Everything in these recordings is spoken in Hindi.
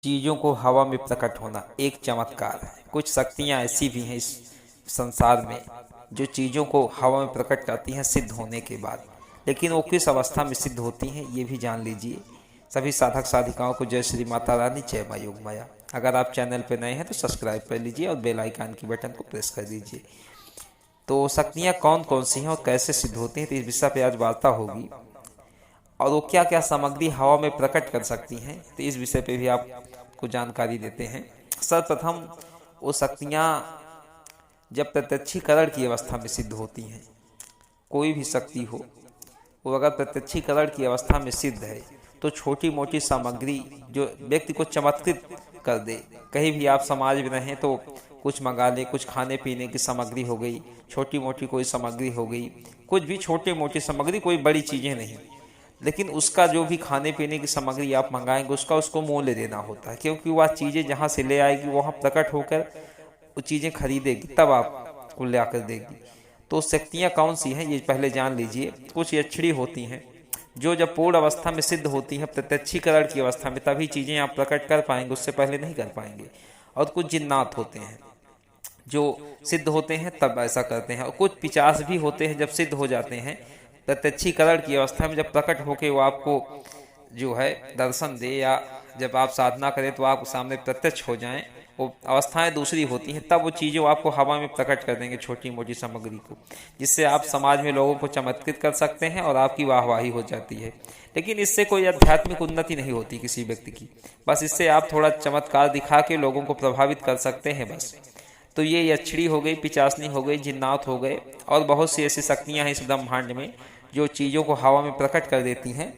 चीज़ों को हवा में प्रकट होना एक चमत्कार है। कुछ शक्तियाँ ऐसी भी हैं इस संसार में जो चीज़ों को हवा में प्रकट करती हैं सिद्ध होने के बाद, लेकिन वो किस अवस्था में सिद्ध होती हैं ये भी जान लीजिए। सभी साधक साधिकाओं को जय श्री माता रानी, जय माँ योग माया। अगर आप चैनल पर नए हैं तो सब्सक्राइब कर लीजिए और बेल आइकन की बटन को प्रेस कर दीजिए। तो शक्तियाँ कौन कौन सी हैं और कैसे सिद्ध होती हैं, तो इस विषय पर आज वार्ता होगी। और वो क्या क्या सामग्री हवा में प्रकट कर सकती हैं, तो इस विषय पे भी आपको जानकारी देते हैं। सर्वप्रथम वो शक्तियाँ जब प्रत्यक्षीकरण की अवस्था में सिद्ध होती हैं, कोई भी शक्ति हो वो अगर प्रत्यक्षीकरण की अवस्था में सिद्ध है तो छोटी मोटी सामग्री जो व्यक्ति को चमत्कृत कर दे। कहीं भी आप समाज में रहें तो कुछ मंगा ले, कुछ खाने पीने की सामग्री हो गई, छोटी मोटी कोई सामग्री हो गई, कुछ भी छोटी मोटी सामग्री, कोई बड़ी चीज़ें नहीं, लेकिन उसका जो भी खाने पीने की सामग्री आप मंगाएंगे उसका उसको मूल्य देना होता है, क्योंकि वह चीज़ें जहाँ से ले आएगी वहाँ प्रकट होकर वो चीज़ें खरीदेगी तब आपको ला कर देगी। तो शक्तियाँ कौन सी हैं ये पहले जान लीजिए। कुछ यक्षिणी होती हैं जो जब पूर्ण अवस्था में सिद्ध होती हैं, प्रत्यक्षीकरण की अवस्था में, तभी चीज़ें आप प्रकट कर पाएंगे, उससे पहले नहीं कर पाएंगे। और कुछ जिन्नात होते हैं जो सिद्ध होते हैं तब ऐसा करते हैं, और कुछ पिशाच भी होते हैं जब सिद्ध हो जाते हैं प्रत्यक्षीकरण की अवस्था में, जब प्रकट होके वो आपको जो है दर्शन दे या जब आप साधना करें तो आप सामने प्रत्यक्ष हो जाएं, वो अवस्थाएं दूसरी होती हैं, तब वो चीज़ें आपको हवा में प्रकट कर देंगे, छोटी मोटी सामग्री को, जिससे आप समाज में लोगों को चमत्कृत कर सकते हैं और आपकी वाहवाही हो जाती है। लेकिन इससे कोई आध्यात्मिक उन्नति नहीं होती किसी व्यक्ति की, बस इससे आप थोड़ा चमत्कार दिखा के लोगों को प्रभावित कर सकते हैं बस। तो ये यक्षिणी हो गई, पिचासनी हो गई, जिन्नात हो गए, और बहुत सी ऐसी शक्तियाँ हैं इस ब्रह्मांड में जो चीज़ों को हवा में प्रकट कर देती हैं,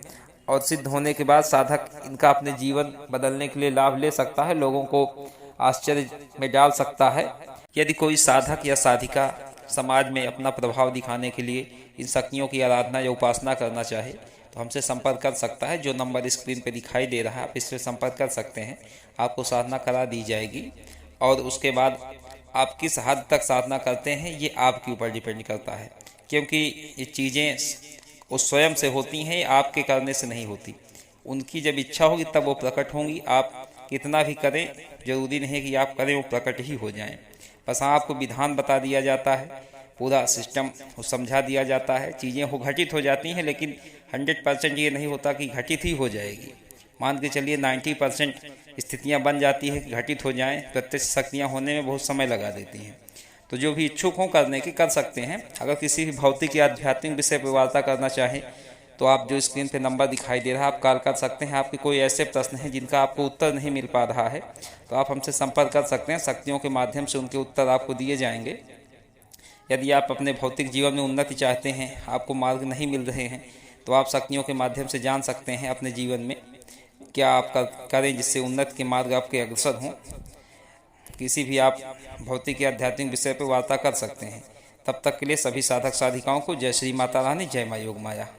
और सिद्ध होने के बाद साधक इनका अपने जीवन बदलने के लिए लाभ ले सकता है, लोगों को आश्चर्य में डाल सकता है। यदि कोई साधक या साधिका समाज में अपना प्रभाव दिखाने के लिए इन शक्तियों की आराधना या उपासना करना चाहे तो हमसे संपर्क कर सकता है। जो नंबर स्क्रीन पर दिखाई दे रहा है आप इस पर संपर्क कर सकते हैं, आपको साधना करा दी जाएगी। और उसके बाद आप किस हद तक साधना करते हैं ये आपके ऊपर डिपेंड करता है, क्योंकि ये चीज़ें वो स्वयं से होती हैं, आपके करने से नहीं होती। उनकी जब इच्छा होगी तब वो प्रकट होंगी। आप कितना भी करें, जरूरी नहीं है कि आप करें वो प्रकट ही हो जाएं। बस हाँ, आपको विधान बता दिया जाता है, पूरा सिस्टम समझा दिया जाता है, चीज़ें हो घटित हो जाती हैं, लेकिन 100% ये नहीं होता कि घटित ही हो जाएगी। मान के चलिए 90% स्थितियां बन जाती है कि घटित हो जाएं। प्रत्यक्ष शक्तियां होने में बहुत समय लगा देती हैं। तो जो भी इच्छुक हों करने की कर सकते हैं। अगर किसी भी भौतिक या आध्यात्मिक विषय पर वार्ता करना चाहें तो आप जो स्क्रीन पे नंबर दिखाई दे रहा है आप कॉल कर सकते हैं। आपके कोई ऐसे प्रश्न हैं जिनका आपको उत्तर नहीं मिल पा रहा है तो आप हमसे संपर्क कर सकते हैं। शक्तियों के माध्यम से उनके उत्तर आपको दिए जाएंगे। यदि आप अपने भौतिक जीवन में उन्नति चाहते हैं, आपको मार्ग नहीं मिल रहे हैं, तो आप शक्तियों के माध्यम से जान सकते हैं अपने जीवन में क्या आप करें जिससे उन्नति के मार्ग आपके अग्रसर हों। किसी भी आप भौतिक या आध्यात्मिक विषय पर वार्ता कर सकते हैं। तब तक के लिए सभी साधक साधिकाओं को जय श्री माता रानी, जय माँ योग माया।